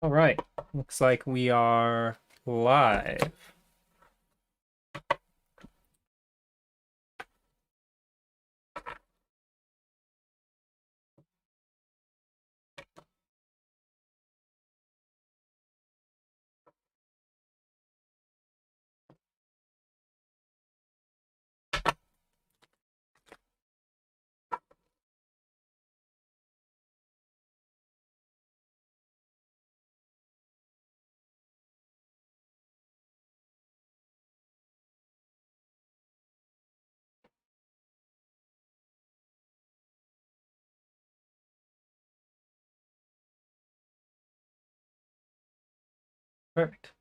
All right, looks like we are live. Perfect.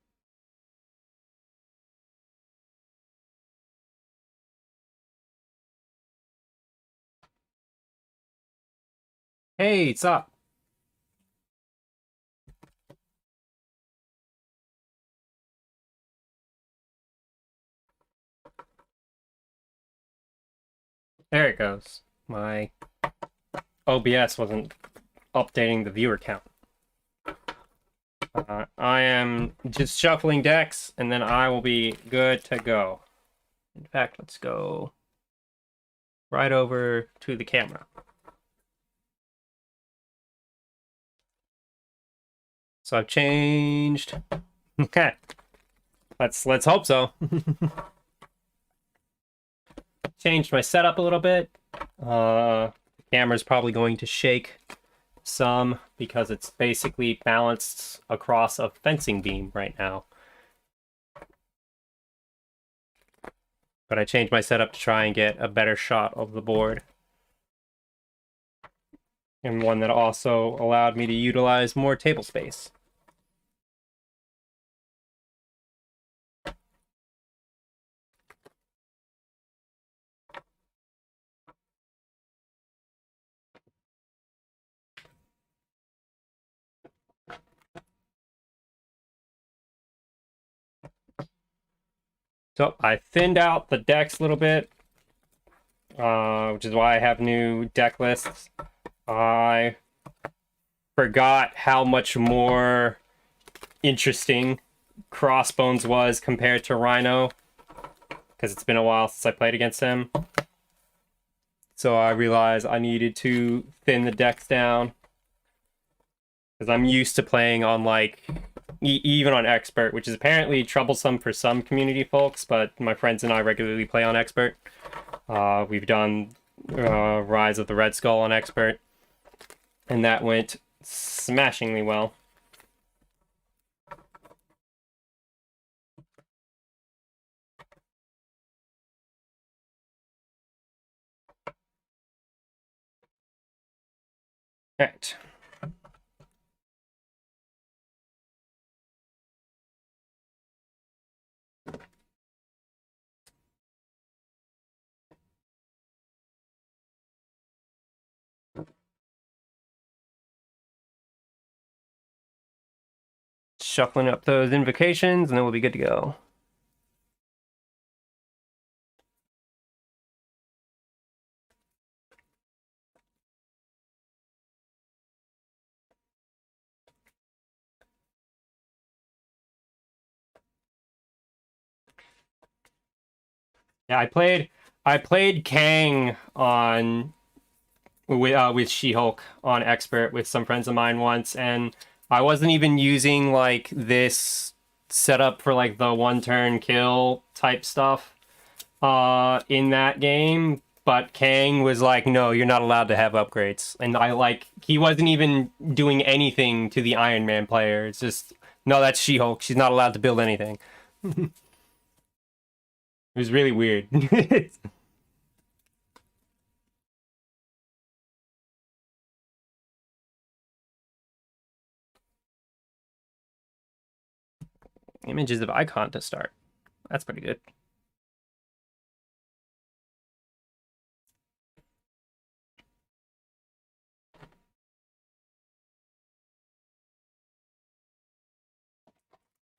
Hey, what's up? There it goes. My OBS wasn't updating the viewer count. I am just shuffling decks, and then I will be good to go. In fact, let's go right over to the camera. So I've changed. Okay, let's hope so. Changed my setup a little bit. The camera's probably going to shake some because it's basically balanced across a fencing beam right now. But I changed my setup to try and get a better shot of the board. And one that also allowed me to utilize more table space. So I thinned out the decks a little bit, which is why I have new deck lists. I forgot how much more interesting Crossbones was compared to Rhino, because it's been a while since I played against him. So I realized I needed to thin the decks down, because I'm used to playing on like even on expert, which is apparently troublesome for some community folks, but my friends and I regularly play on expert. We've done Rise of the Red Skull on expert, and that went smashingly well. All right. Shuffling up those invocations, and then we'll be good to go. Yeah, I played Kang on with She-Hulk on expert with some friends of mine once, and I wasn't even using like this setup for like the one turn kill type stuff in that game, but Kang was like, no, you're not allowed to have upgrades. And I like he wasn't even doing anything to the Iron Man player. It's just no, that's She-Hulk. She's not allowed to build anything. It was really weird. Images of icon to start. That's pretty good.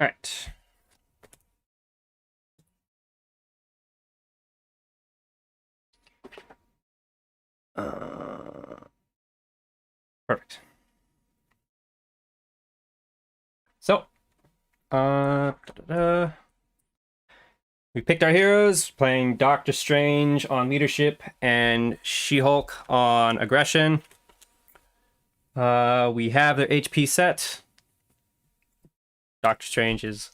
All right. Perfect. So, we picked our heroes, playing Doctor Strange on leadership and She-Hulk on aggression. We have their HP set. Doctor Strange is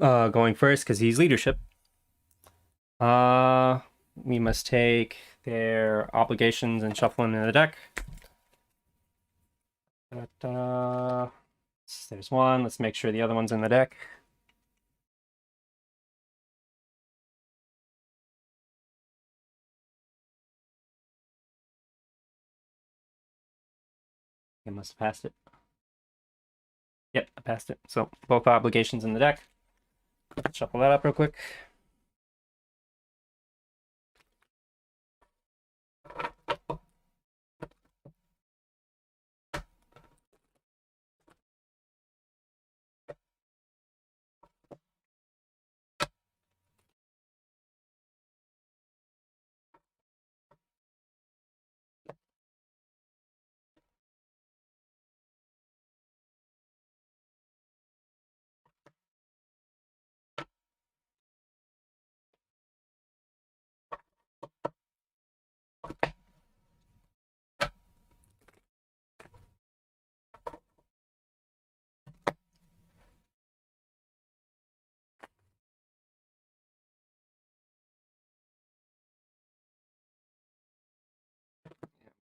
going first because he's leadership. We must take their obligations and shuffle them in the deck. There's one. Let's make sure the other one's in the deck. I must have passed it. Yep, I passed it. So both obligations in the deck. Shuffle that up real quick.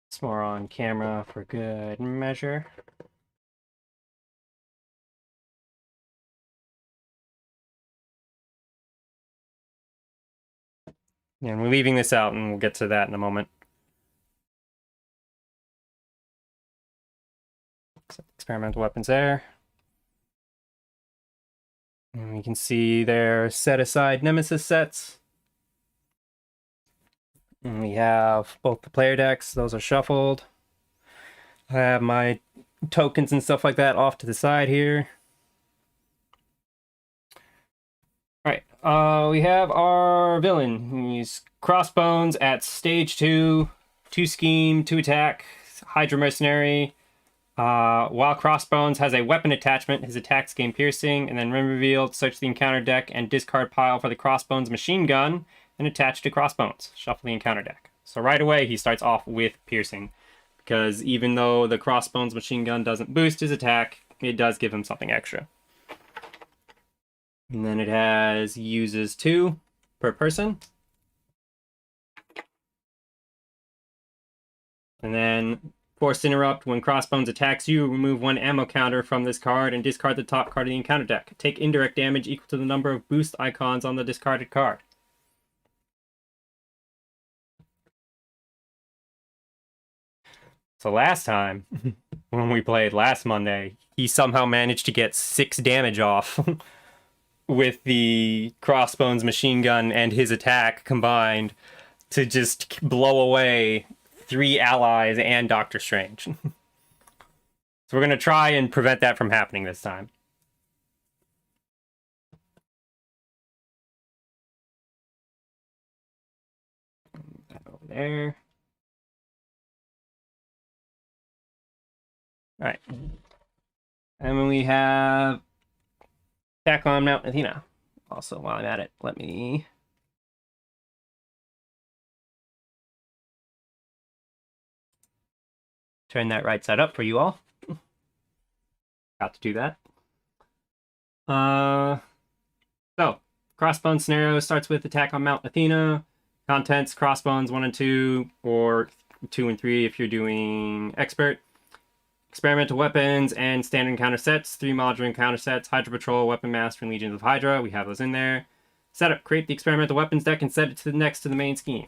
It's more on camera for good measure. And we're leaving this out, and we'll get to that in a moment. Set the experimental weapons there. And we can see their set-aside Nemesis sets. And we have both the player decks. Those are shuffled. I have my tokens and stuff like that off to the side here. Alright, we have our villain. He's Crossbones at stage 2, 2 scheme, 2 attack, Hydra Mercenary. While Crossbones has a weapon attachment, his attacks gain piercing, and then when revealed, search the encounter deck and discard pile for the Crossbones machine gun and attach to Crossbones. Shuffle the encounter deck. So right away, he starts off with piercing, because even though the Crossbones machine gun doesn't boost his attack, it does give him something extra. And then it has uses 2 per person. And then Forced Interrupt. When Crossbones attacks you, remove 1 ammo counter from this card and discard the top card of the encounter deck. Take indirect damage equal to the number of boost icons on the discarded card. So last time, when we played last Monday, he somehow managed to get 6 damage off with the Crossbones machine gun and his attack combined to just blow away 3 allies and Doctor Strange. So we're going to try and prevent that from happening this time. Over there. Alright. And then we have attack on Mount Athena. Also, while I'm at it, let me turn that right side up for you all. Got to do that. So, Crossbones Scenario starts with attack on Mount Athena. Contents, Crossbones 1 and 2, or 2 and 3 if you're doing Expert. Experimental weapons and standard encounter sets, 3 modular encounter sets, Hydra Patrol, Weapon Master, and Legions of Hydra. We have those in there. Setup, create the experimental weapons deck and set it to the next to the main scheme.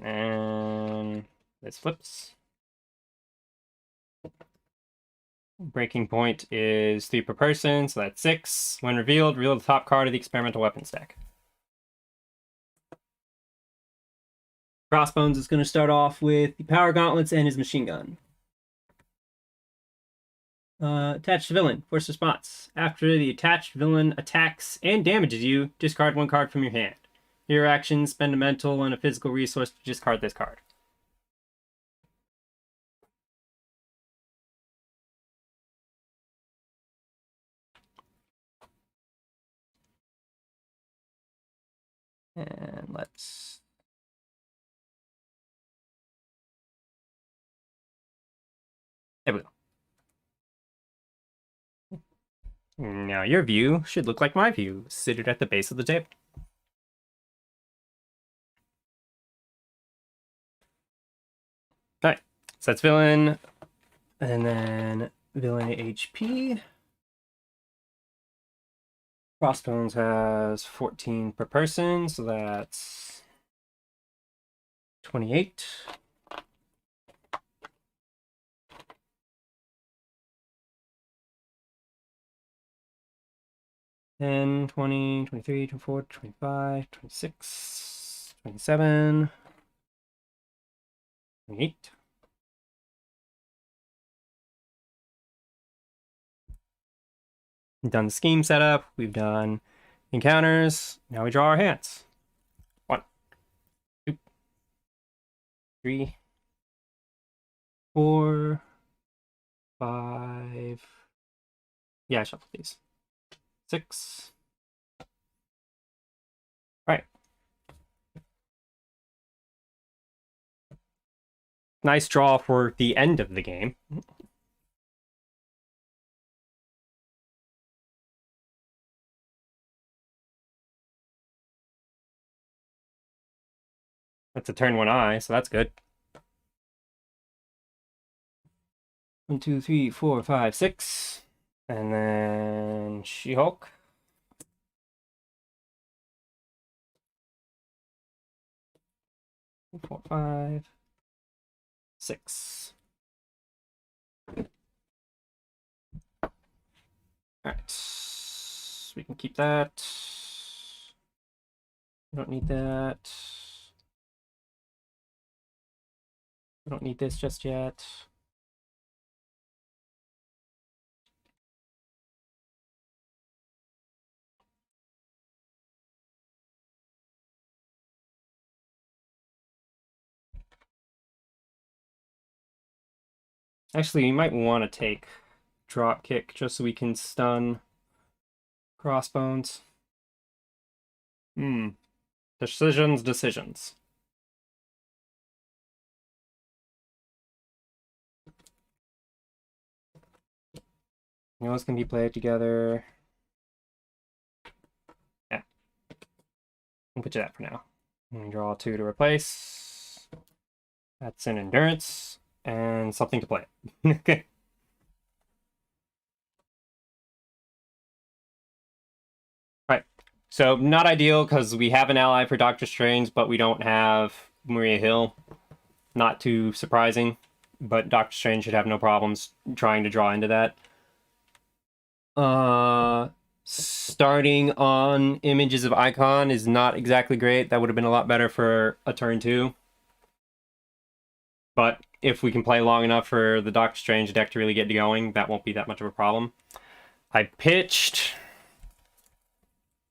And this flips. Breaking point is 3 per person, so that's 6. When revealed, reveal the top card of the experimental weapons deck. Crossbones is going to start off with the power gauntlets and his machine gun. Attached villain. First response. After the attached villain attacks and damages you, discard one card from your hand. Your action, spend a mental and a physical resource to discard this card. And let's... There we go. Now your view should look like my view, seated at the base of the table. Alright, so that's villain, and then villain HP. Crossbones has 14 per person, so that's 28. Ten, 20, 23, 24, 25, 26, 27, 28. We've done the scheme setup, we've done encounters, now we draw our hands. 1, 2, 3, 4, 5. Yeah, I shuffled these. 6. All right. Nice draw for the end of the game. That's a turn 1 eye, so that's good. 1, 2, 3, 4, 5, 6. And then She-Hulk. 4, 5, 6. Alright. We can keep that. We don't need that. We don't need this just yet. Actually, you might want to take drop kick just so we can stun Crossbones. Decisions. Those can be played together. Yeah. We'll put you that for now. And draw 2 to replace. That's an endurance and something to play. Okay. Right. So not ideal because we have an ally for Doctor Strange, but we don't have Maria Hill. Not too surprising, but Doctor Strange should have no problems trying to draw into that. Starting on Images of Icon is not exactly great. That would have been a lot better for a turn 2. But if we can play long enough for the Doctor Strange deck to really get going, that won't be that much of a problem. I pitched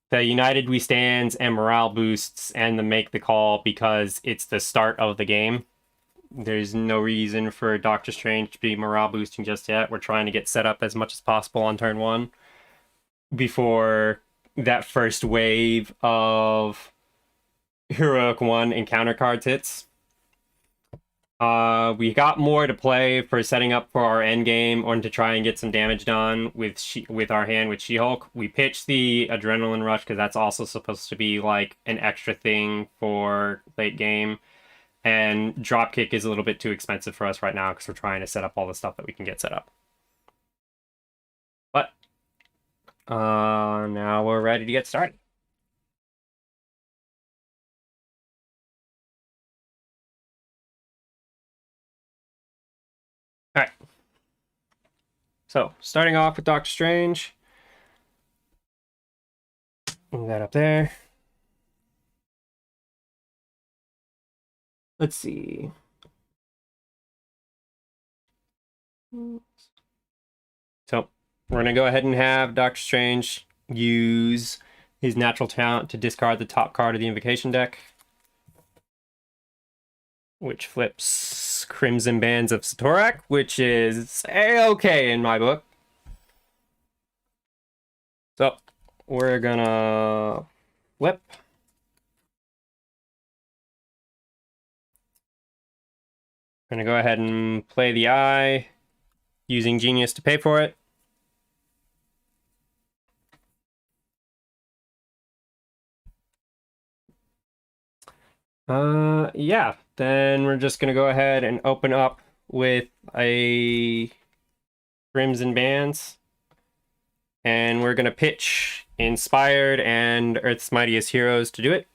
the United We Stands and morale boosts and the Make the Call because it's the start of the game. There's no reason for Doctor Strange to be morale boosting just yet. We're trying to get set up as much as possible on turn 1 before that first wave of Heroic 1 encounter cards hits. We got more to play for setting up for our end game or to try and get some damage done with our hand with She-Hulk. We pitched the Adrenaline Rush because that's also supposed to be like an extra thing for late game. And Dropkick is a little bit too expensive for us right now because we're trying to set up all the stuff that we can get set up. But now we're ready to get started. All right. So, starting off with Doctor Strange. Move that up there. Let's see. So we're going to go ahead and have Doctor Strange use his natural talent to discard the top card of the Invocation deck, which flips Crimson Bands of Satorak, which is A-okay in my book. So we're gonna flip. We're gonna go ahead and play the eye, using Genius to pay for it. Yeah, then we're just gonna go ahead and open up with a Crimson Bands, and we're gonna pitch Inspired and Earth's Mightiest Heroes to do it.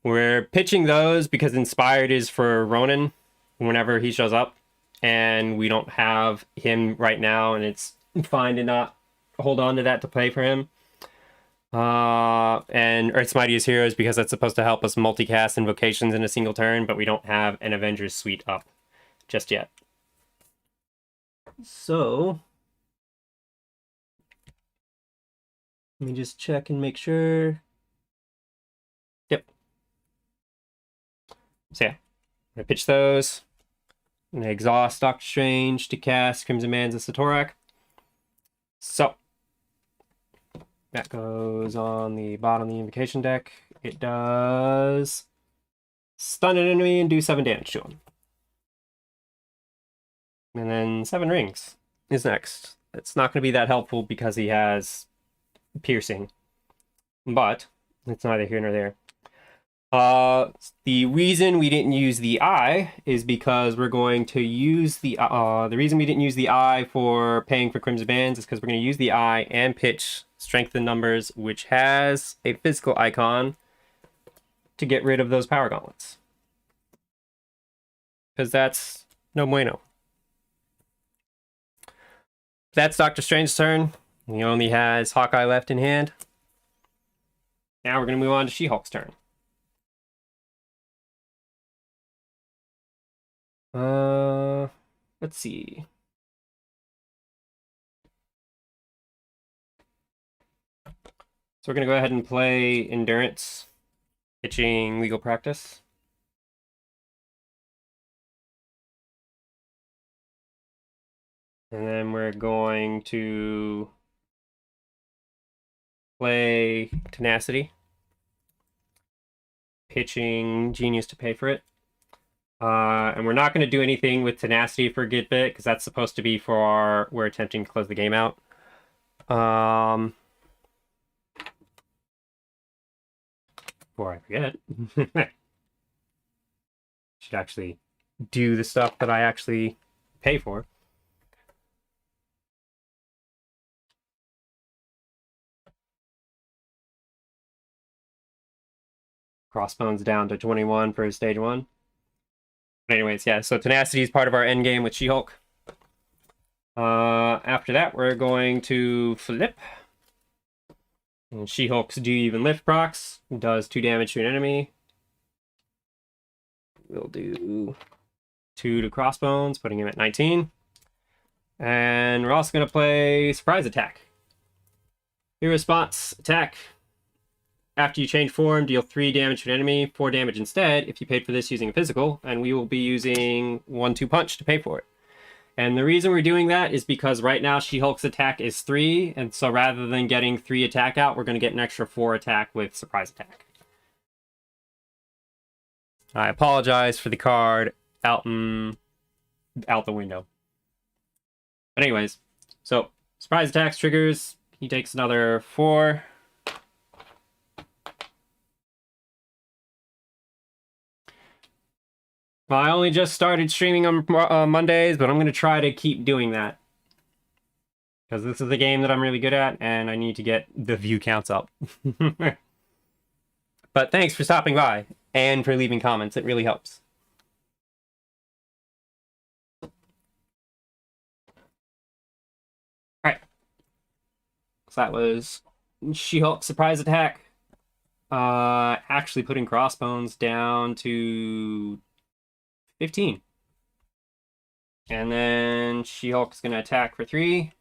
We're pitching those because Inspired is for Ronan whenever he shows up, and we don't have him right now, and it's fine to not hold on to that to play for him. And Earth's Mightiest Heroes because that's supposed to help us multicast invocations in a single turn, but we don't have an Avengers suite up just yet. So let me just check and make sure. Yep. So yeah, I'm gonna pitch those. I'm gonna exhaust Doctor Strange to cast Crimson Bands of Satorak. So that goes on the bottom of the Invocation deck. It does stun an enemy and do 7 damage to him. And then 7 rings is next. It's not going to be that helpful because he has piercing, but it's neither here nor there. The reason we didn't use the eye is because we're going to use the reason we didn't use the eye for paying for Crimson Bands is because we're going to use the eye and pitch Strength in Numbers, which has a physical icon, to get rid of those power gauntlets. Because that's no bueno. That's Doctor Strange's turn. He only has Hawkeye left in hand. Now we're going to move on to She-Hulk's turn. Let's see. So we're going to go ahead and play Endurance, pitching Legal Practice. And then we're going to play Tenacity, pitching Genius to pay for it. And we're not going to do anything with Tenacity for a good bit, because that's supposed to be for we're attempting to close the game out. Before I forget, should actually do the stuff that I actually pay for. Crossbones down to 21 for stage 1. But anyways, yeah, so Tenacity is part of our end game with She-Hulk. After that, we're going to flip. And She-Hulk's Do Even Lift procs does 2 damage to an enemy. We'll do 2 to Crossbones, putting him at 19. And we're also going to play Surprise Attack. Your response attack. After you change form, deal 3 damage to an enemy, 4 damage instead if you paid for this using a physical, and we will be using 1-2 punch to pay for it. And the reason we're doing that is because right now She-Hulk's attack is 3, and so rather than getting 3 attack out, we're going to get an extra 4 attack with Surprise Attack. I apologize for the card out the window. But anyways, so Surprise Attacks triggers, he takes another 4. Well, I only just started streaming on Mondays, but I'm going to try to keep doing that. Because this is a game that I'm really good at, and I need to get the view counts up. But thanks for stopping by, and for leaving comments. It really helps. Alright. So that was She-Hulk Surprise Attack. Actually putting Crossbones down to 15. And then She-Hulk's going to attack for 3.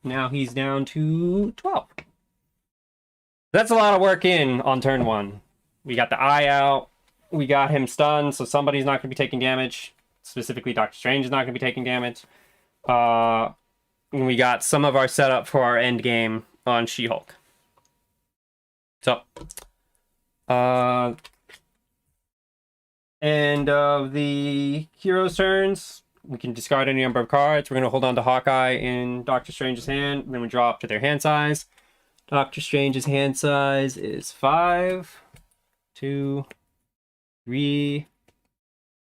Now he's down to 12. That's a lot of work in on turn 1. We got the eye out. We got him stunned, so somebody's not going to be taking damage. Specifically, Doctor Strange is not going to be taking damage. We got some of our setup for our end game on She-Hulk. So, end of the hero's turns. We can discard any number of cards. We're going to hold on to Hawkeye in Doctor Strange's hand. Then we draw up to their hand size. Doctor Strange's hand size is 5, 2, 3,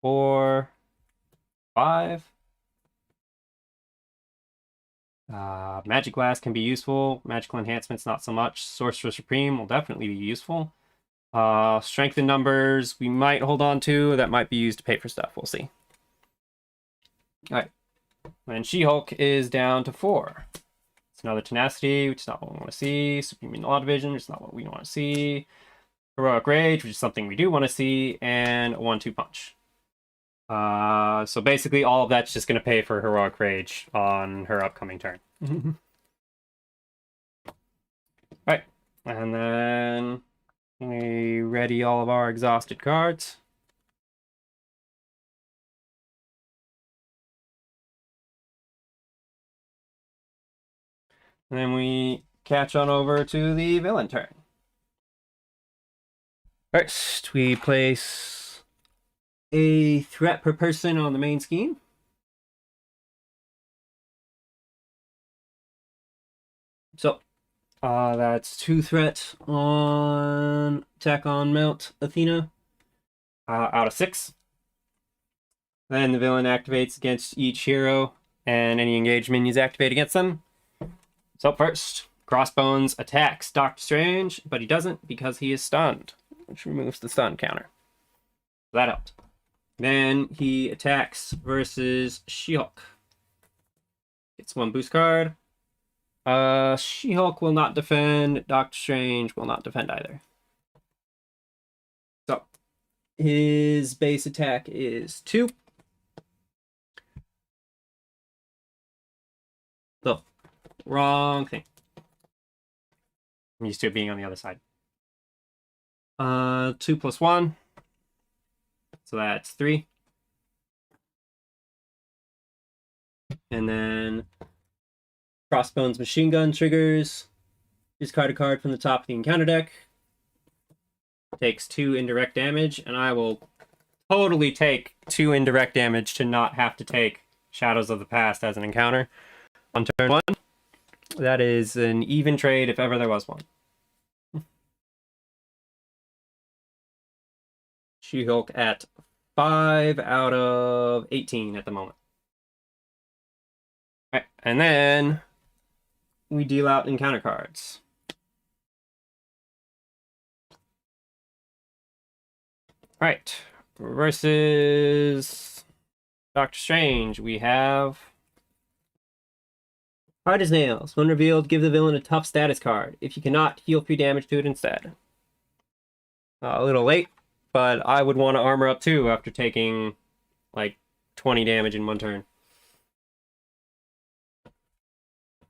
4, 5. Magic Glass can be useful. Magical Enhancements, not so much. Sorcerer Supreme will definitely be useful. Strength in numbers, we might hold on to. That might be used to pay for stuff. We'll see. Alright. And She-Hulk is down to 4. It's another Tenacity, which is not what we want to see. Supreme Law Division, which is not what we want to see. Heroic Rage, which is something we do want to see. And a 1-2 Punch. So basically all of that's just going to pay for Heroic Rage on her upcoming turn. Alright. And then we ready all of our exhausted cards. And then we catch on over to the villain turn. First, we place a threat per person on the main scheme. So, that's 2 threat on attack on Mount Athena out of 6. Then the villain activates against each hero, and any engaged minions activate against them. So first, Crossbones attacks Doctor Strange, but he doesn't because he is stunned, which removes the stun counter. That helped. Then he attacks versus She-Hulk. Gets 1 boost card. She-Hulk will not defend. Doctor Strange will not defend either. So, his base attack is 2. Oh, wrong thing. I'm used to it being on the other side. 2 plus 1. So that's 3. And then Crossbones Machine Gun triggers. Discard a card from the top of the encounter deck. Takes 2 indirect damage, and I will totally take 2 indirect damage to not have to take Shadows of the Past as an encounter on turn 1. That is an even trade if ever there was one. She-Hulk at 5 out of 18 at the moment. All right, and then we deal out encounter cards. All right, versus Doctor Strange, we have Hard as Nails. When revealed, give the villain a tough status card. If you cannot, heal 3 damage to it instead. A little late, but I would want to armor up too after taking like 20 damage in 1 turn.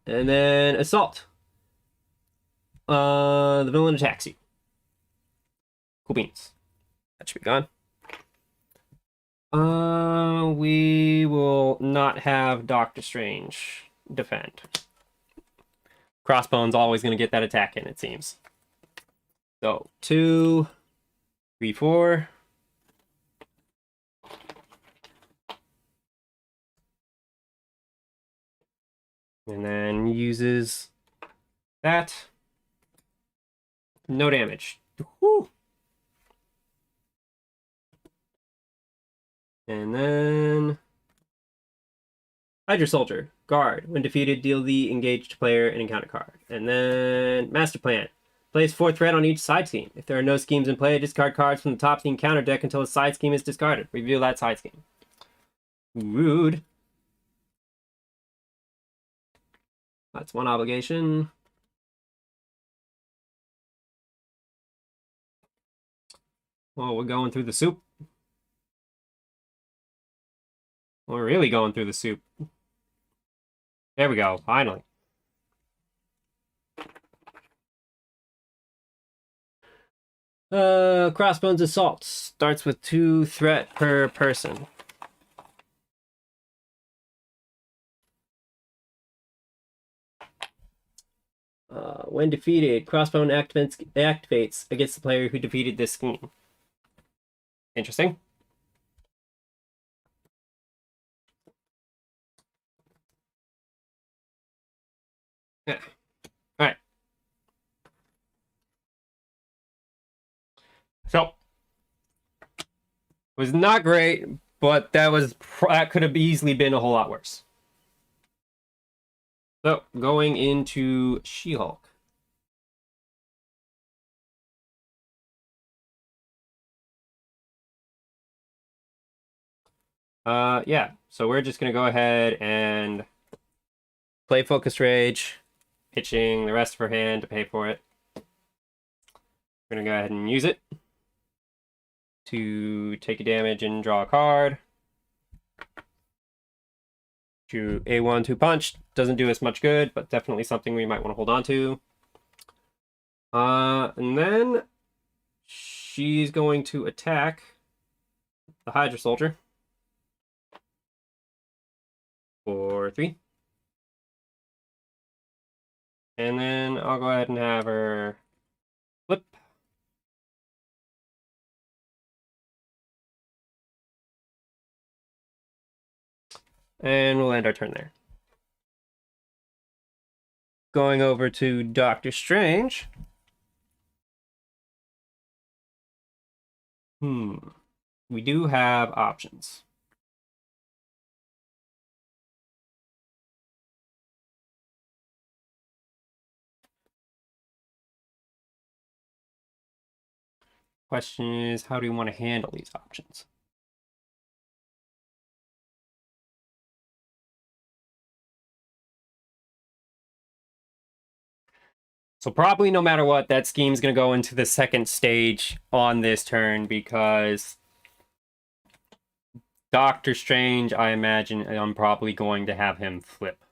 And then Assault. The villain attacks you. Cool beans. That should be gone. We will not have Doctor Strange defend. Crossbones always going to get that attack in, it seems. So, 2, 3, 4. And then uses that. No damage. Woo! And then Hydra Soldier. Guard. When defeated, deal the engaged player an encounter card. And then Master Plan. Place 4 threat on each side scheme. If there are no schemes in play, discard cards from the top of the encounter deck until a side scheme is discarded. Reveal that side scheme. Rude. That's 1 obligation. Well, we're going through the soup. We're really going through the soup. There we go, finally. Crossbones Assault starts with 2 threat per person. When defeated, Crossbone activates against the player who defeated this scheme. Interesting. Yeah. All right. So, was not great, but that could have easily been a whole lot worse. So, going into She-Hulk. Yeah. So we're just gonna go ahead and play Focus Rage, pitching the rest of her hand to pay for it. We're gonna go ahead and use it to take a damage and draw a card. To a 1-2 punch. Doesn't do us much good, but definitely something we might want to hold on to. And then she's going to attack the Hydra Soldier for 3. And then I'll go ahead and have her flip. And we'll end our turn there. Going over to Doctor Strange. We do have options. Question is, how do we want to handle these options? So probably no matter what, that scheme's going to go into the second stage on this turn because Doctor Strange, I imagine I'm probably going to have him flip.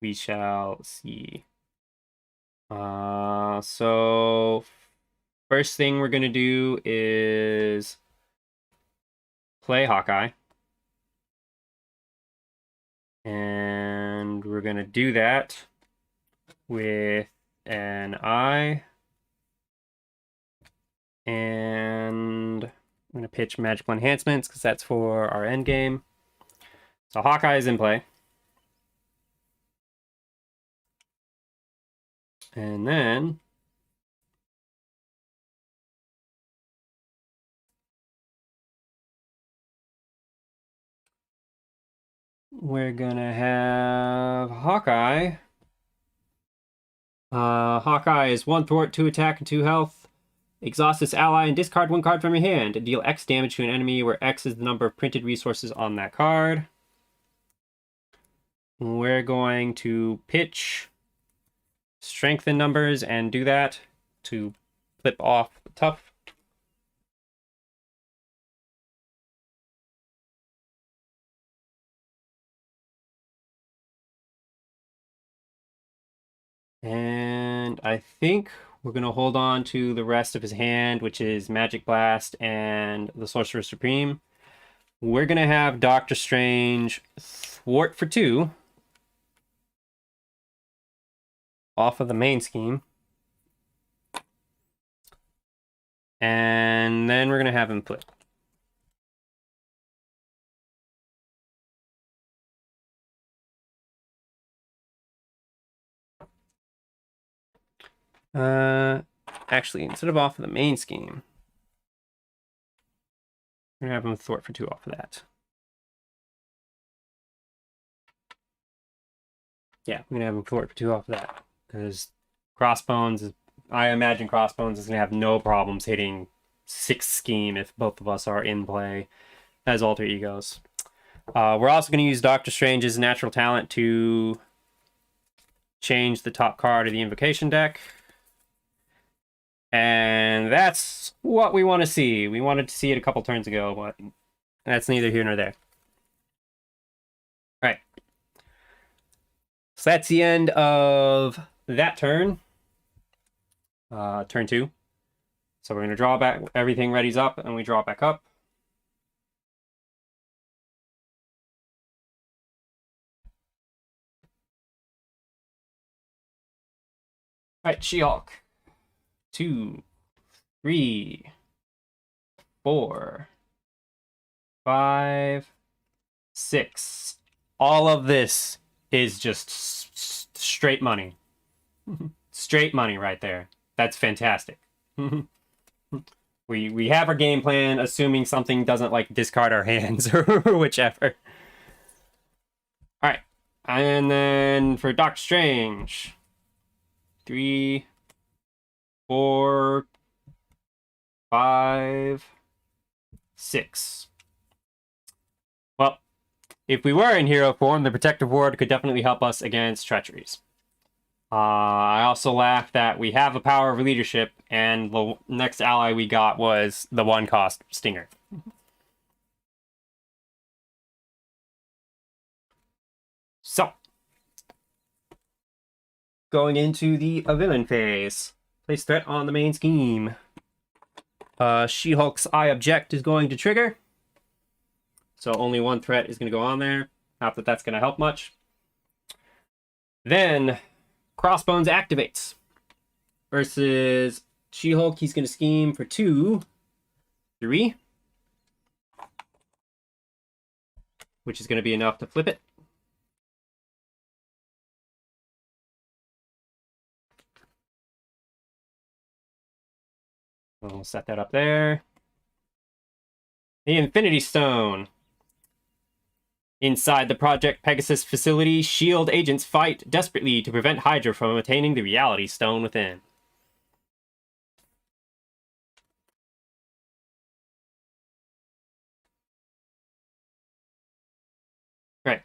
We shall see. So first thing we're going to do is play Hawkeye. And we're going to do that with an eye. And I'm going to pitch magical enhancements because that's for our end game. So Hawkeye is in play. And then we're gonna have Hawkeye. Hawkeye is 1 thwart, 2 attack, and 2 health. Exhaust this ally and discard 1 card from your hand and deal X damage to an enemy where X is the number of printed resources on that card. We're going to pitch strengthen numbers and do that to flip off tough. And I think we're going to hold on to the rest of his hand, which is Magic Blast and the Sorcerer Supreme. We're going to have Doctor Strange thwart for 2 off of the main scheme. And then we're going to have him flip. Actually, instead of off of the main scheme, we're gonna have him thwart for 2 off of that. Yeah, we're gonna have him thwart for 2 off of that because Crossbones. I imagine Crossbones is gonna have no problems hitting 6 scheme if both of us are in play as alter egos. We're also gonna use Doctor Strange's natural talent to change the top card of the invocation deck. And that's what we want to see. We wanted to see it a couple turns ago, but that's neither here nor there. All right. So that's the end of that turn. Turn 2. So we're going to draw back. Everything readies up, and we draw back up. All right, She-Hulk. 2, 3, 4, 5, 6. All of this is just straight money. Straight money right there. That's fantastic. we have our game plan, assuming something doesn't like discard our hands or whichever. All right, and then for Doctor Strange, 3, 4, 5, 6. Well, if we were in hero form, the protective ward could definitely help us against treacheries. I also laughed that we have a power of leadership, and the next ally we got was the 1-cost Stinger. So, going into the villain phase. Place threat on the main scheme. She-Hulk's I Object is going to trigger. So only one threat is going to go on there. Not that that's going to help much. Then, Crossbones activates. Versus She-Hulk, he's going to scheme for 2, 3. Which is going to be enough to flip it. We'll set that up there. The Infinity Stone. Inside the Project Pegasus facility, S.H.I.E.L.D. agents fight desperately to prevent Hydra from attaining the Reality Stone within. Right.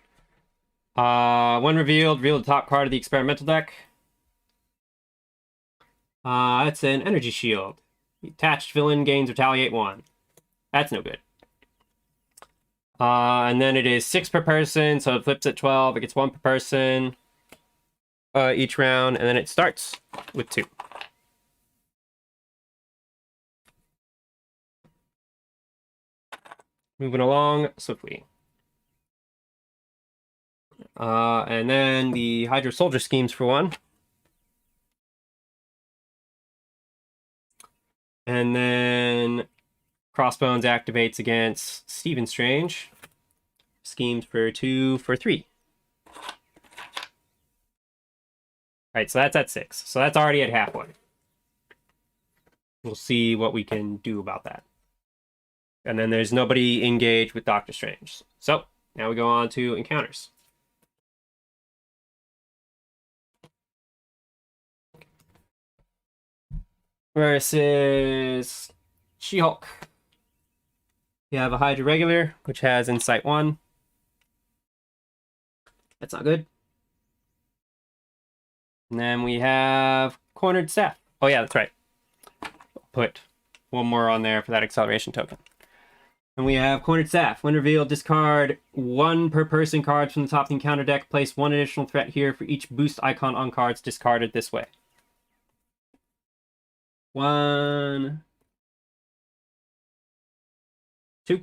When revealed, reveal the top card of the experimental deck. It's an Energy Shield. The attached villain gains Retaliate 1. That's no good. And then it is 6 per person, so it flips at 12. It gets 1 per person each round, and then it starts with 2. Moving along swiftly. And then the Hydra Soldier schemes for 1. And then Crossbones activates against Stephen Strange. Schemes for 2 for 3. Right, so that's at 6. So that's already at halfway. We'll see what we can do about that. And then there's nobody engaged with Doctor Strange. So now we go on to encounters. Versus She-Hulk. You have a Hydra regular, which has Insight 1. That's not good. And then we have Cornered Staff. Oh yeah, that's right. Put one more on there for that acceleration token. And we have Cornered Staff. When revealed, discard 1 per person cards from the top of the encounter deck. Place 1 additional threat here for each boost icon on cards discarded this way. 1, 2.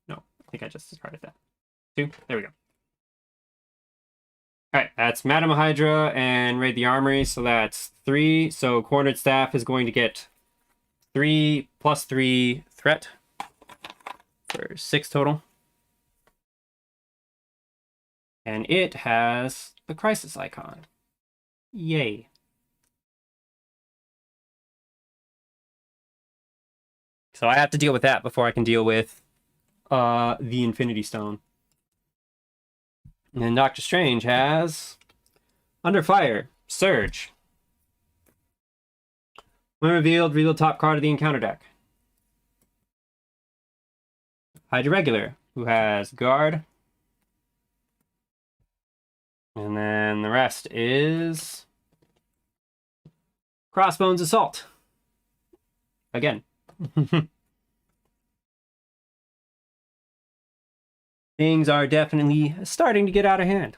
No, I think I just discarded that. 2. There we go. Alright, that's Madam Hydra and Raid the Armory, so that's 3. So Cornered Staff is going to get 3 plus 3 threat for 6 total. And it has the Crisis icon. Yay. So I have to deal with that before I can deal with the Infinity Stone. And then Doctor Strange has Under Fire, Surge. When revealed, reveal top card of the encounter deck. Hydra Regular, who has Guard. And then then the rest is Crossbones Assault. Again. Things are definitely starting to get out of hand.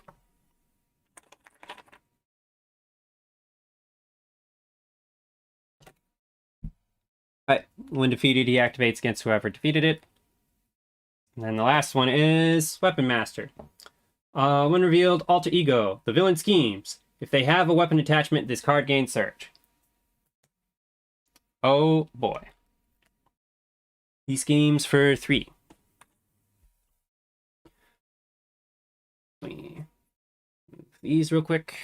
Alright, when defeated, he activates against whoever defeated it. And then the last one is Weapon Master. When revealed, Alter Ego. The villain schemes. If they have a weapon attachment, this card gains Surge. Oh boy. He schemes for 3. Let me move these real quick.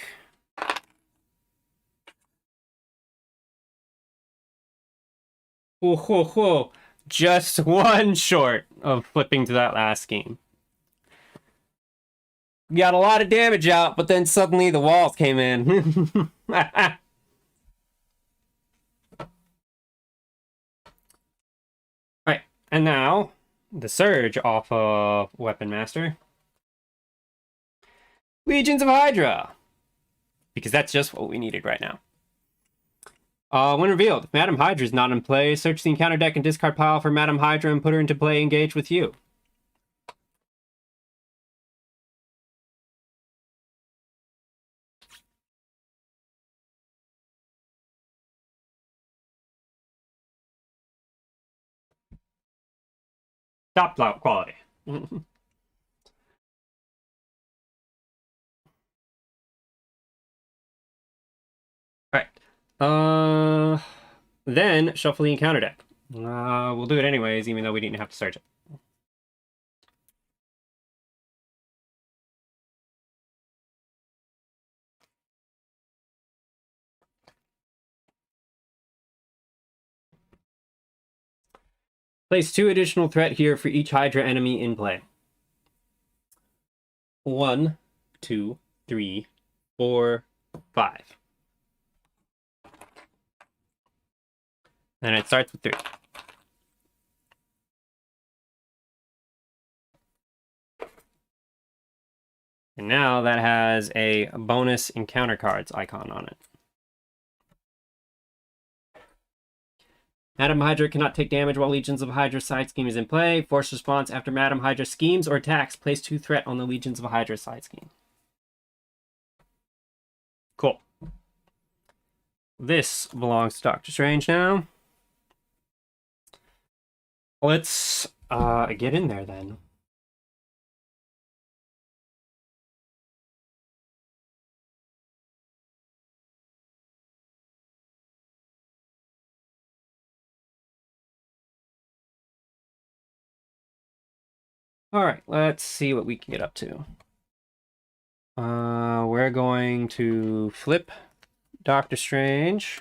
Whoa, whoa, whoa. Just one short of flipping to that last scheme. Got a lot of damage out, but then suddenly the walls came in. Alright, and now the Surge off of Weapon Master. Legions of Hydra! Because that's just what we needed right now. When revealed, if Madam Hydra is not in play, search the encounter deck and discard pile for Madam Hydra and put her into play engaged with you. Top quality. Alright. Then shuffle the encounter deck. We'll do it anyways, even though we didn't have to search it. Place 2 additional threat here for each Hydra enemy in play. 1, 2, 3, 4, 5. And it starts with 3. And now that has a bonus encounter cards icon on it. Madam Hydra cannot take damage while Legions of Hydra side scheme is in play. Force response after Madam Hydra schemes or attacks. Place 2 threat on the Legions of Hydra side scheme. Cool. This belongs to Doctor Strange now. Let's get in there then. Alright, let's see what we can get up to. We're going to flip Doctor Strange.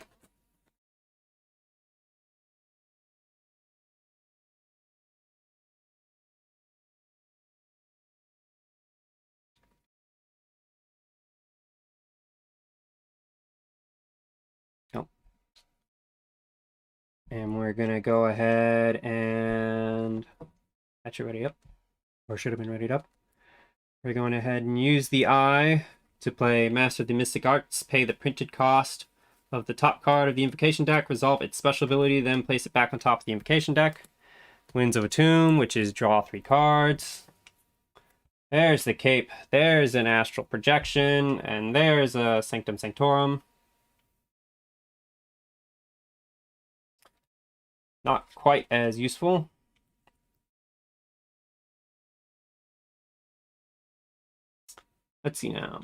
And we're going to go ahead and... That should ready up. Or should have been readied up. We're going ahead and use the eye to play Master of the Mystic Arts. Pay the printed cost of the top card of the Invocation deck. Resolve its special ability, then place it back on top of the Invocation deck. Winds of a Tomb, which is draw 3 cards. There's the cape. There's an Astral Projection. And there's a Sanctum Sanctorum. Not quite as useful. Let's see now.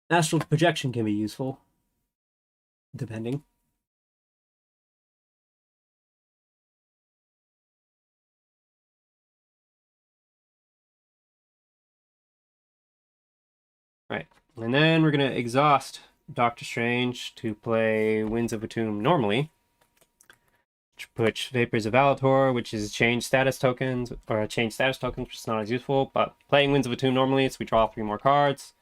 Astral Projection can be useful, depending. Right, and then we're going to exhaust Doctor Strange to play Winds of a Tomb normally, which puts Vapors of Valator, which is change status tokens, which is not as useful, but playing Winds of a Tomb normally, so we draw 3 more cards.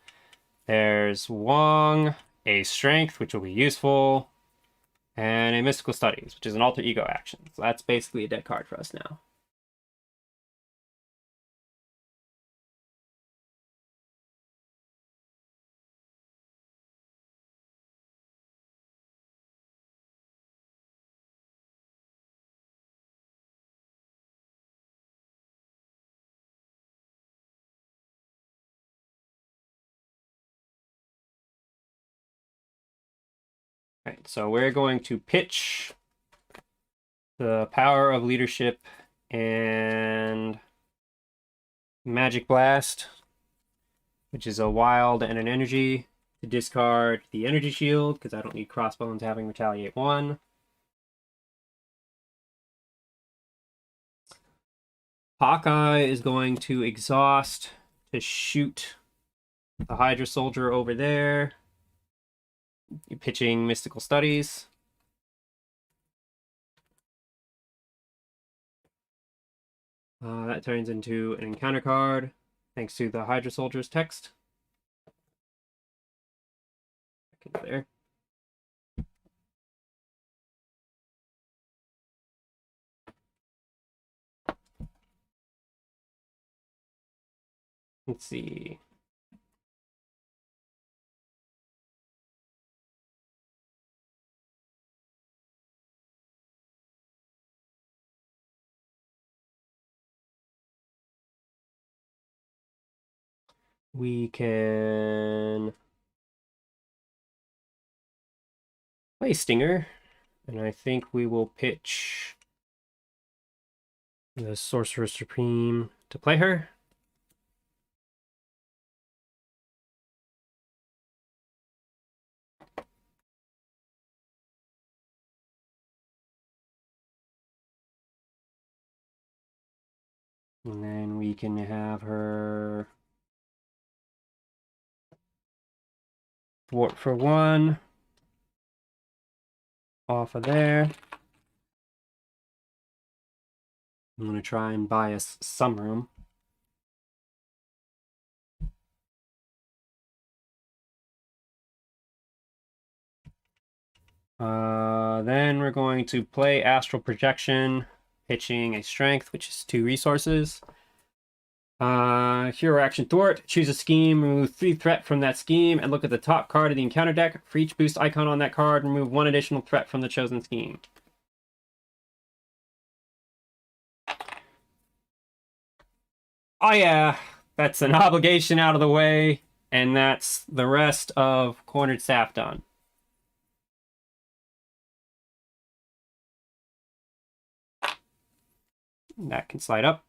There's Wong, a Strength, which will be useful, and a Mystical Studies, which is an Alter Ego action. So that's basically a dead card for us now. Right, so we're going to pitch the Power of Leadership and Magic Blast, which is a wild and an energy, to discard the energy shield because I don't need Crossbones having Retaliate 1. Hawkeye is going to exhaust to shoot the Hydra Soldier over there. You're pitching Mystical Studies. That turns into an encounter card, thanks to the Hydra Soldier's text. There. Let's see. We can play Stinger, and I think we will pitch the Sorcerer Supreme to play her. And then we can have her thwart for 1 off of there. I'm going to try and buy us some room. Then we're going to play Astral Projection, pitching a Strength, which is 2 resources. Hero action thwart. Choose a scheme, remove 3 threat from that scheme, and look at the top card of the encounter deck. For each boost icon on that card, remove 1 additional threat from the chosen scheme. Oh yeah, that's an obligation out of the way, and that's the rest of Cornered Staff done. That can slide up.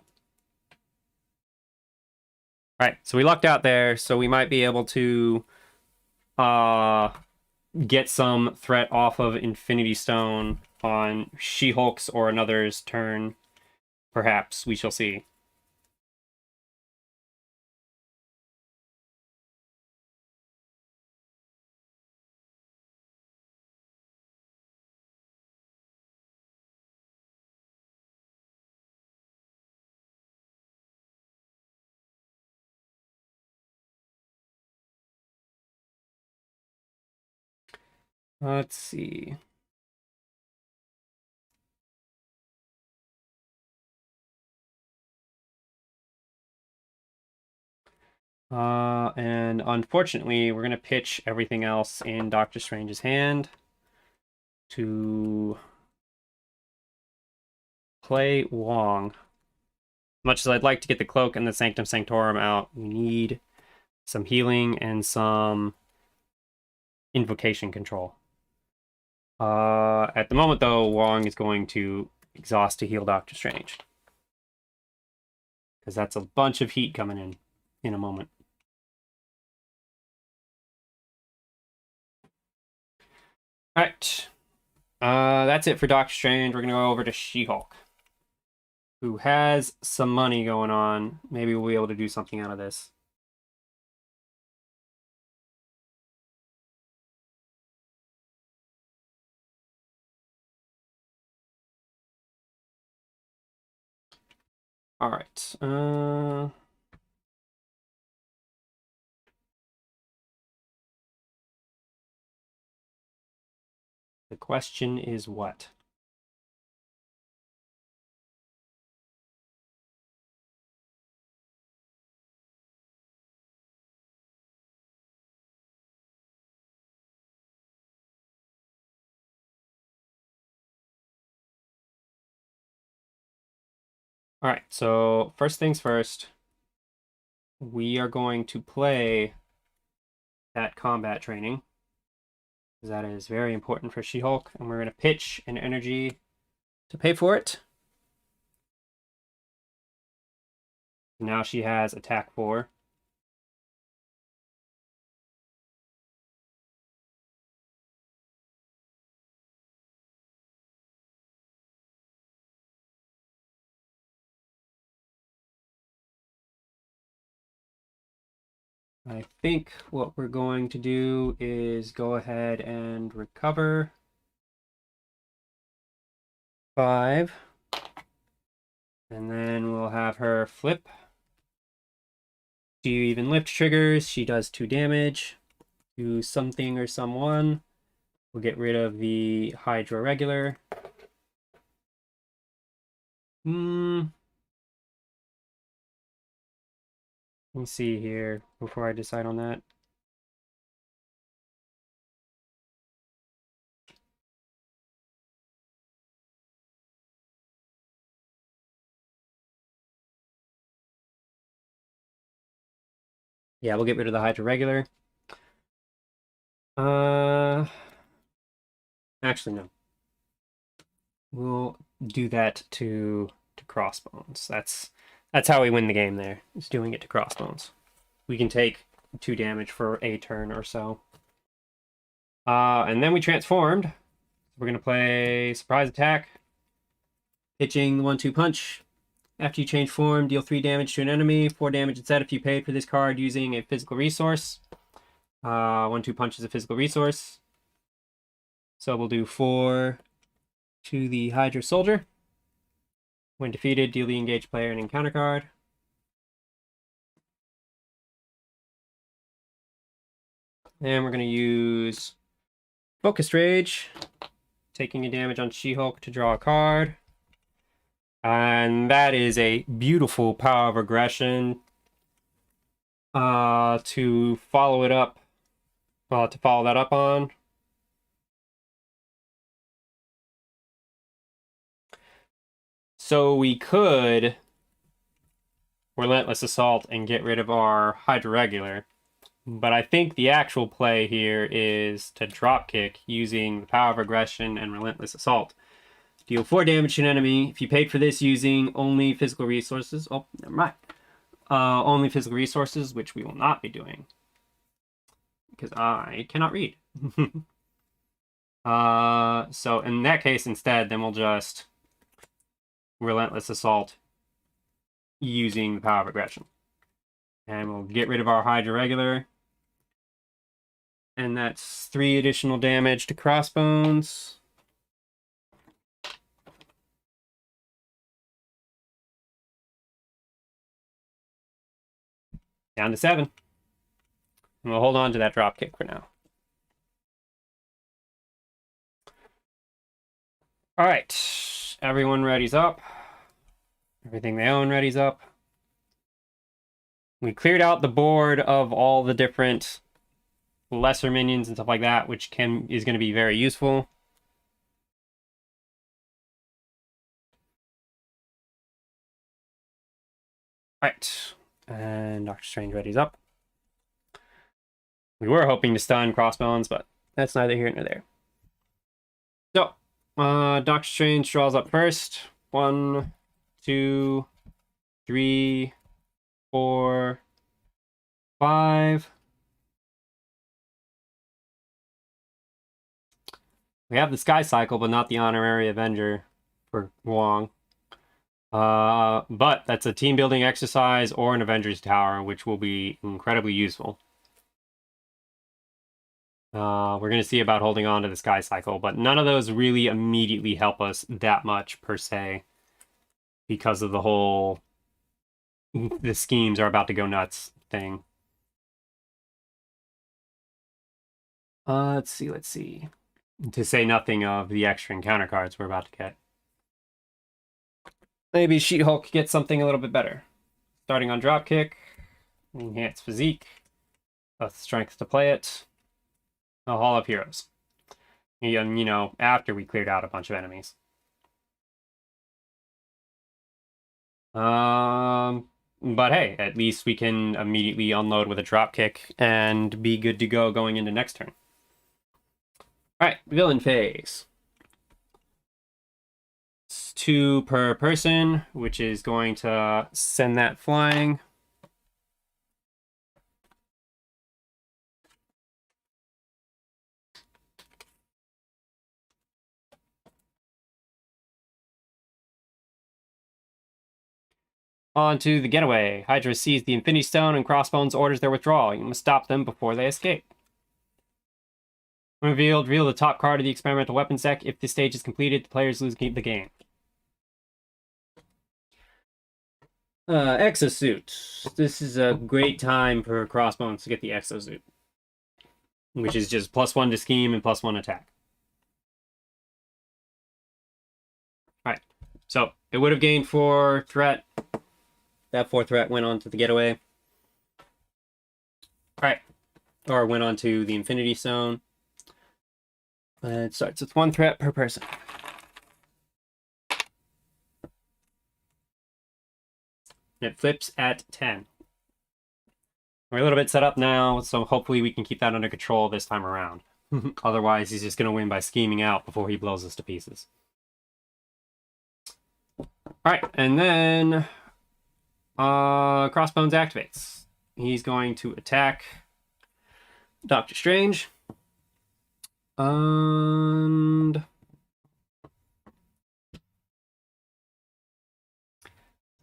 All right, so we lucked out there, so we might be able to get some threat off of Infinity Stone on She-Hulk's or another's turn. Perhaps, we shall see. Let's see. And unfortunately, we're going to pitch everything else in Doctor Strange's hand to play Wong. Much as I'd like to get the Cloak and the Sanctum Sanctorum out, we need some healing and some invocation control. At the moment, though, Wong is going to exhaust to heal Doctor Strange. Because that's a bunch of heat coming in a moment. Alright. That's it for Doctor Strange. We're going to go over to She-Hulk, who has some money going on. Maybe we'll be able to do something out of this. Alright. The question is what? All right, so first things first, we are going to play that combat training. That is very important for She-Hulk, and we're going to pitch an energy to pay for it. Now she has attack 4. I think what we're going to do is go ahead and recover 5. And then we'll have her flip. She even lift triggers. She does 2 damage to something or someone. We'll get rid of the Hydra regular. Let me see here before I decide on that. Yeah, we'll get rid of the Hydra regular. Actually, no. We'll do that to Crossbones. That's how we win the game there, is doing it to Crossbones. We can take 2 damage for a turn or so. And then we transformed. We're going to play Surprise Attack. Pitching the 1-2 punch. After you change form, deal 3 damage to an enemy. 4 damage instead if you paid for this card using a physical resource. 1-2 punch is a physical resource. So we'll do 4 to the Hydra Soldier. When defeated, deal the engaged player an encounter card. And we're going to use Focused Rage, taking a damage on She-Hulk to draw a card. And that is a beautiful power of aggression to follow it up, to follow that up on. So we could Relentless Assault and get rid of our Hydra Regular. But I think the actual play here is to dropkick using the power of aggression and Relentless Assault. Deal 4 damage to an enemy. If you paid for this using only physical resources... Oh, never mind. Only physical resources, which we will not be doing. Because I cannot read. So in that case, instead, then we'll just Relentless Assault using the power of aggression. And we'll get rid of our Hydra Regular. And that's 3 additional damage to Crossbones. Down to 7. And we'll hold on to that dropkick for now. Alright. Everyone readies up. Everything they own readies up. We cleared out the board of all the different lesser minions and stuff like that, which is going to be very useful. Alright. And Doctor Strange readies up. We were hoping to stun Crossbones, but that's neither here nor there. So, Doctor Strange draws up first. 1, 2, 3, 4, 5. We have the Sky Cycle, but not the Honorary Avenger for Wong. But that's a team building exercise or an Avengers Tower, which will be incredibly useful. We're going to see about holding on to the Sky Cycle, but none of those really immediately help us that much, per se, because of the whole the schemes are about to go nuts thing. Let's see. To say nothing of the extra encounter cards we're about to get. Maybe She-Hulk gets something a little bit better. Starting on Dropkick, Enhanced Physique, Strength to play it, a Hall of Heroes. And, you know, after we cleared out a bunch of enemies. But hey, at least we can immediately unload with a Dropkick and be good to go going into next turn. Alright, villain phase. It's 2 per person, which is going to send that flying. On to the getaway. Hydra sees the Infinity Stone and Crossbones orders their withdrawal. You must stop them before they escape. Reveal the top card of the experimental weapons deck. If this stage is completed, the players lose the game. Exosuit. This is a great time for Crossbones to get the Exosuit, which is just +1 to scheme and +1 attack. Alright, so it would have gained 4 threat. That 4 threat went on to the getaway. Alright, or went on to the Infinity Stone. It starts with 1 threat per person. It flips at 10. We're a little bit set up now, so hopefully we can keep that under control this time around. Otherwise, he's just going to win by scheming out before he blows us to pieces. Alright, and then Crossbones activates. He's going to attack Doctor Strange. And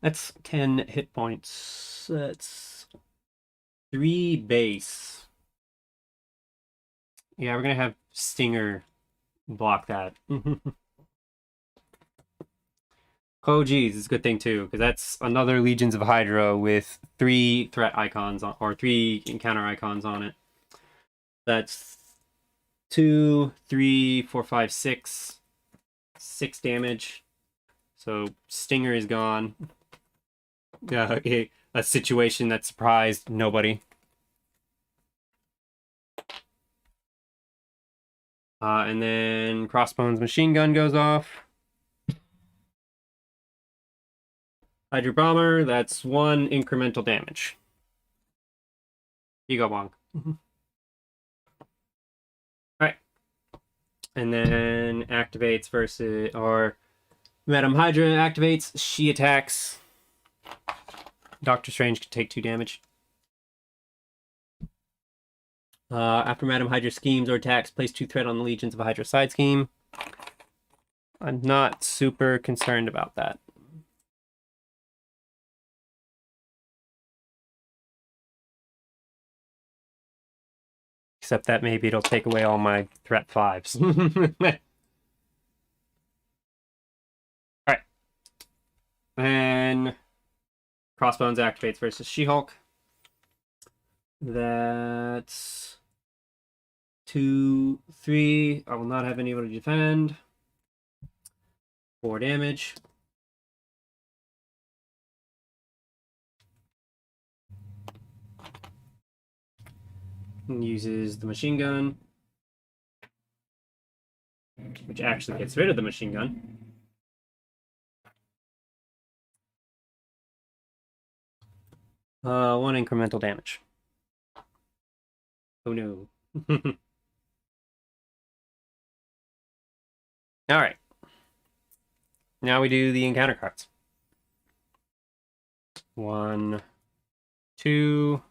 that's 10 hit points. That's 3 base. Yeah, we're gonna have Stinger block that. Oh geez, it's a good thing too, because that's another Legions of Hydra with 3 threat icons on, or 3 encounter icons on it. That's 2, 3, 4, 5, 6. 6 damage. So Stinger is gone. Okay, a situation that surprised nobody. And then Crossbones machine gun goes off. Hydra Bomber, that's 1 incremental damage. You go, Wong. Alright. And then activates versus, or Madam Hydra activates, she attacks. Doctor Strange can take 2 damage. After Madam Hydra schemes or attacks, place 2 threat on the Legions of Hydra side scheme. I'm not super concerned about that. Except that maybe it'll take away all my threat 5s. Alright. And Crossbones activates versus She-Hulk. That's 2, 3. I will not have anybody to defend. 4 damage. Uses the machine gun, which actually gets rid of the machine gun. One incremental damage. Oh no. Alright. Now we do the encounter cards. 1, 2.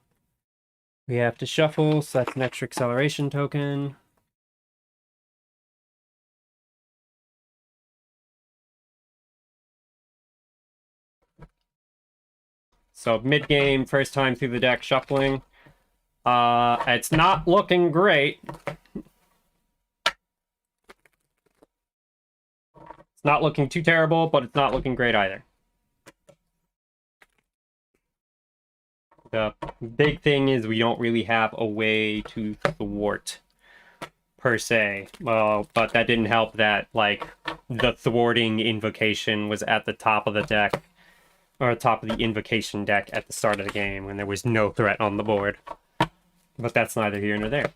We have to shuffle, so that's an extra acceleration token. So mid-game, first time through the deck shuffling. It's not looking great. It's not looking too terrible, but it's not looking great either. The big thing is we don't really have a way to thwart, per se. Well, but that didn't help that, like, the thwarting invocation was at the top of the deck, or top of the invocation deck at the start of the game when there was no threat on the board. But that's neither here nor there.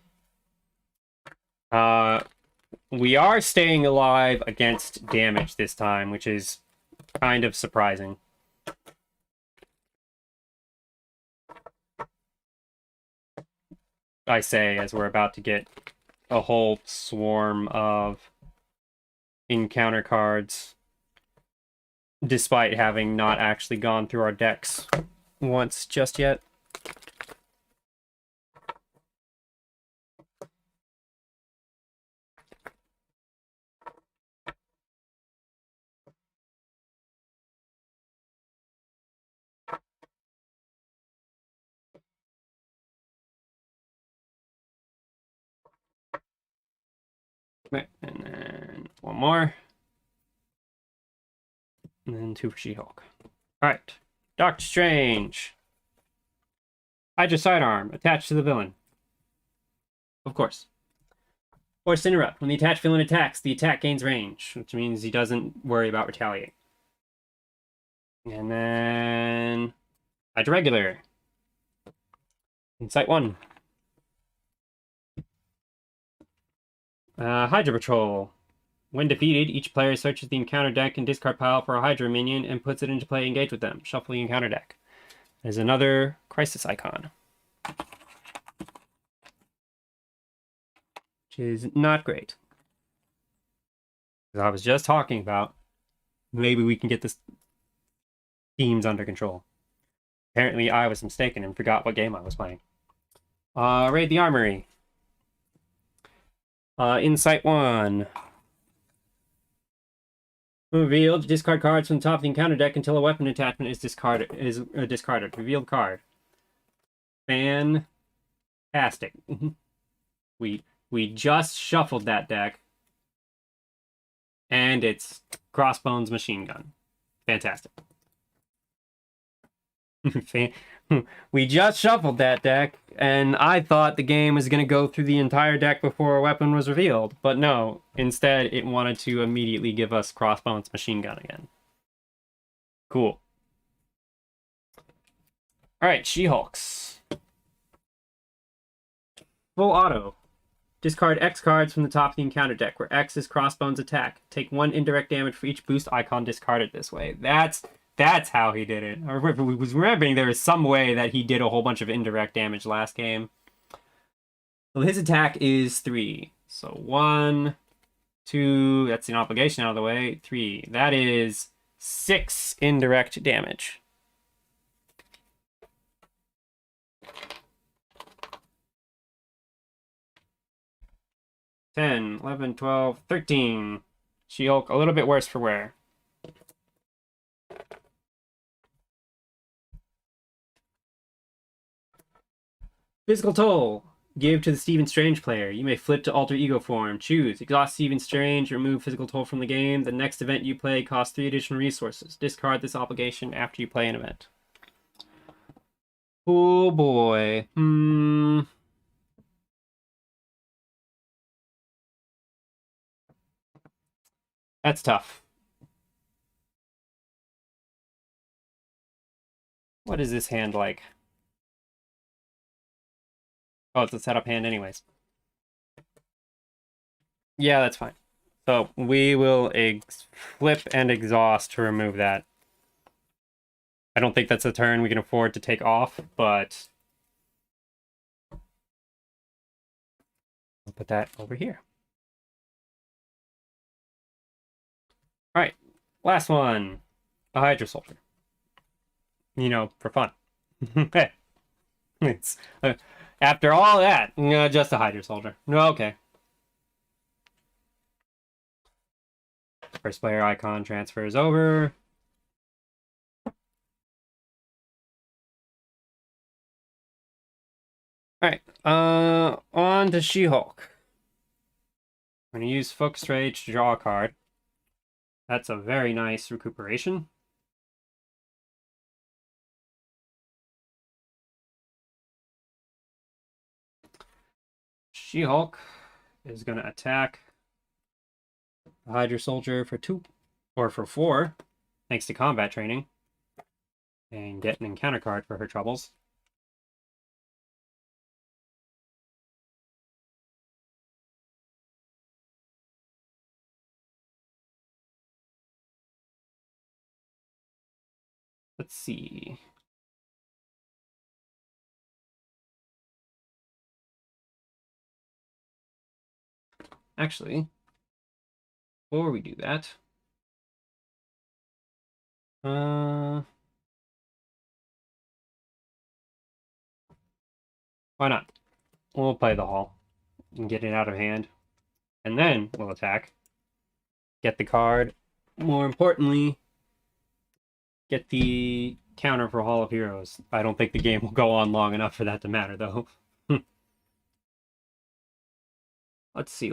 We are staying alive against damage this time, which is kind of surprising. I say, as we're about to get a whole swarm of encounter cards, despite having not actually gone through our decks once just yet. Okay, and then one more. And then 2 for She-Hulk. Alright. Doctor Strange. Hydra sidearm attached to the villain. Of course. Forced interrupt. When the attached villain attacks, the attack gains range, which means he doesn't worry about retaliating. And then Hydra regular. Insight 1. Hydra Patrol. When defeated, each player searches the encounter deck and discard pile for a Hydra minion and puts it into play. Engage with them. Shuffle the encounter deck. There's another crisis icon, which is not great. As I was just talking about, maybe we can get this teams under control. Apparently, I was mistaken and forgot what game I was playing. Raid the Armory. Insight 1. Revealed, discard cards from the top of the encounter deck until a weapon attachment is discarded. Revealed card. Fantastic. we just shuffled that deck, and it's Crossbones machine gun. Fantastic. We just shuffled that deck, and I thought the game was going to go through the entire deck before a weapon was revealed. But no, instead it wanted to immediately give us Crossbones machine gun again. Cool. Alright, She-Hulks. Full auto. Discard X cards from the top of the encounter deck, where X is Crossbones attack. Take 1 indirect damage for each boost icon discarded this way. That's how he did it. I was remembering there was some way that he did a whole bunch of indirect damage last game. Well, his attack is 3. So 1, 2, that's an obligation out of the way. 3. That is 6 indirect damage. $10, $11, $12, $13. She-Hulk, a little bit worse for wear. Physical Toll. Give to the Stephen Strange player. You may flip to alter ego form. Choose. Exhaust Stephen Strange. Remove Physical Toll from the game. The next event you play costs 3 additional resources. Discard this obligation after you play an event. Oh boy. That's tough. What is this hand like? Oh, it's a setup hand anyways. Yeah, that's fine. So we will flip and exhaust to remove that. I don't think that's a turn we can afford to take off, but I'll put that over here. All right, last one. A Hydra Soldier. You know, for fun. Hey, it's after all that, just a Hydra Soldier. Okay. First player icon transfers over. Alright, on to She-Hulk. I'm going to use Focus Rage to draw a card. That's a very nice recuperation. She-Hulk is going to attack the Hydra Soldier for 2, or for 4, thanks to combat training, and get an encounter card for her troubles. Let's see. actually, before we do that, why not? We'll play the Hall and get it out of hand, and then we'll attack. Get the card. More importantly, get the counter for Hall of Heroes. I don't think the game will go on long enough for that to matter, though. Let's see.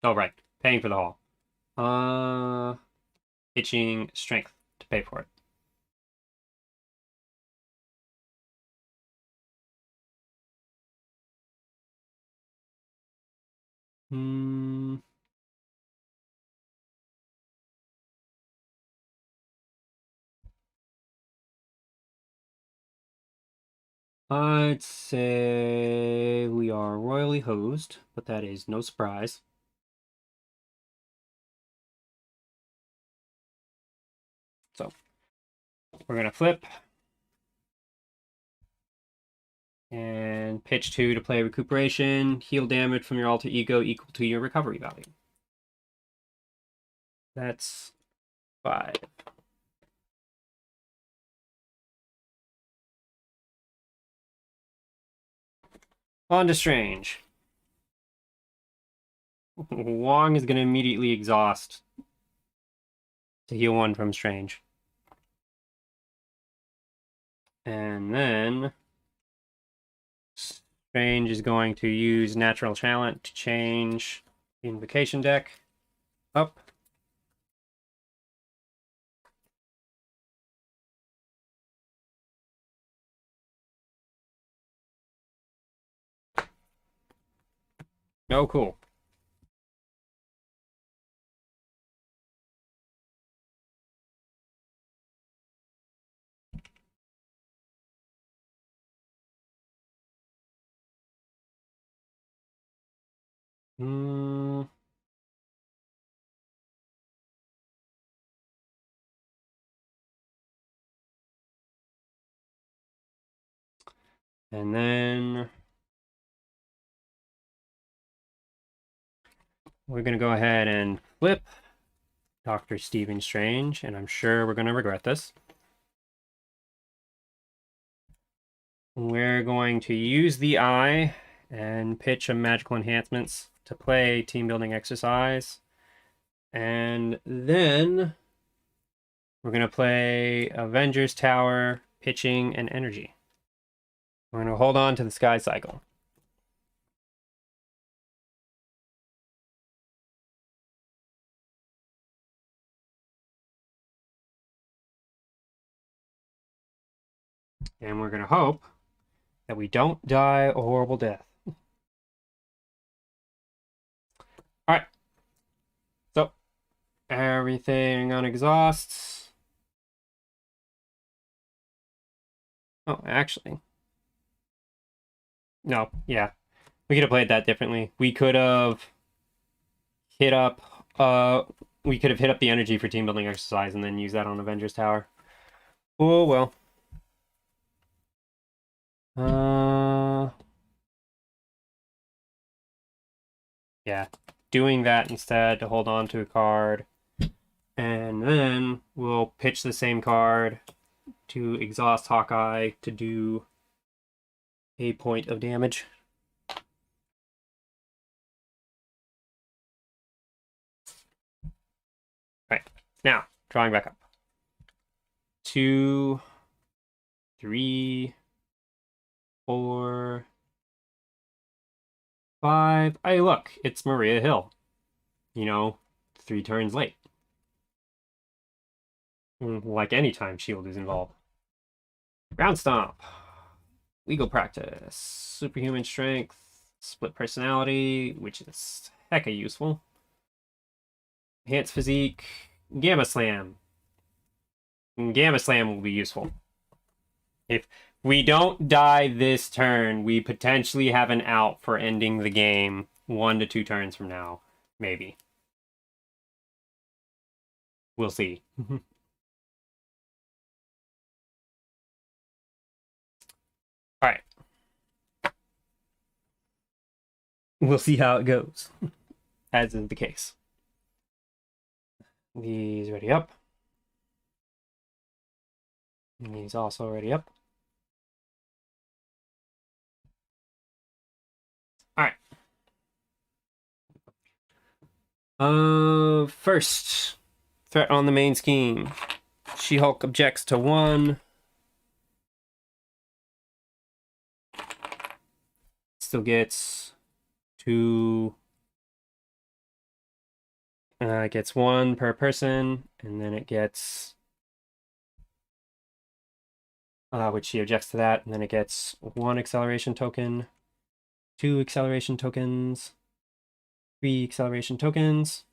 Oh, right. Paying for the Hall. Pitching strength to pay for it. I'd say we are royally hosed, but that is no surprise. So we're gonna flip and pitch 2 to play recuperation, heal damage from your alter ego equal to your recovery value. That's 5. On to Strange. Wong is going to immediately exhaust to heal 1 from Strange. And then Strange is going to use Natural Talent to change the Invocation deck up. Oh, cool. And then we're going to go ahead and flip Dr. Stephen Strange, and I'm sure we're going to regret this. We're going to use the eye and pitch a magical enhancements to play team building exercise. And then we're going to play Avengers Tower, pitching, and energy. We're going to hold on to the Sky Cycle. And we're going to hope that we don't die a horrible death. Alright. So, everything on exhausts. Oh, actually. No, yeah. We could have played that differently. We could have hit up the energy for team building exercise and then use that on Avengers Tower. Oh well. Yeah. Doing that instead to hold on to a card. And then we'll pitch the same card to exhaust Hawkeye to do a point of damage. Right. Now, drawing back up. 2, 3, 4, 5. Hey, look, it's Maria Hill. 3 turns late. Like any time Shield is involved. Ground Stomp. Legal Practice. Superhuman Strength. Split Personality, which is hecka useful. Enhanced Physique. Gamma Slam. Gamma Slam will be useful. If we don't die this turn, we potentially have an out for ending the game 1 to 2 turns from now. Maybe. We'll see. we'll see how it goes, as is the case. These already up. And these also already up. All right. First threat on the main scheme. She-Hulk objects to 1. Still gets 2. It gets 1 per person, and then it gets which she objects to that, and then it gets 1 acceleration token, 2 acceleration tokens, 3 acceleration tokens.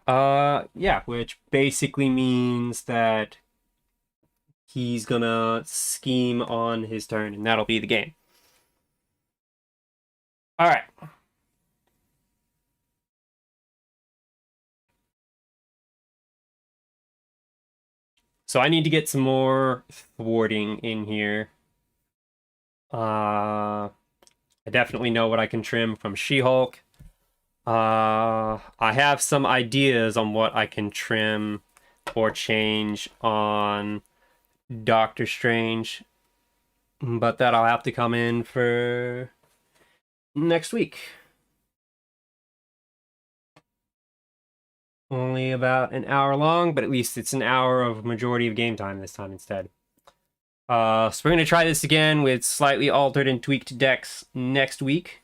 Yeah, which basically means that he's gonna scheme on his turn, and that'll be the game. All right. So I need to get some more thwarting in here. I definitely know what I can trim from She-Hulk. I have some ideas on what I can trim or change on Doctor Strange, but that'll have to come in for next week. Only about an hour long, but at least it's an hour of majority of game time this time instead. So we're going to try this again with slightly altered and tweaked decks next week.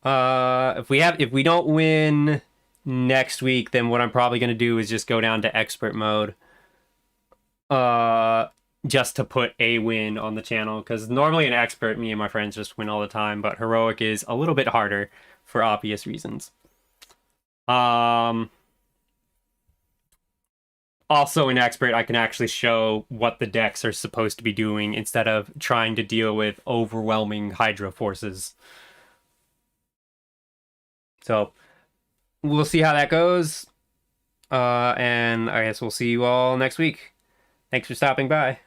If we don't win next week, then what I'm probably going to do is just go down to expert mode. Just to put a win on the channel, because normally in expert, me and my friends just win all the time, but heroic is a little bit harder for obvious reasons. Also in expert, I can actually show what the decks are supposed to be doing instead of trying to deal with overwhelming Hydra forces. So we'll see how that goes. And I guess we'll see you all next week. Thanks for stopping by.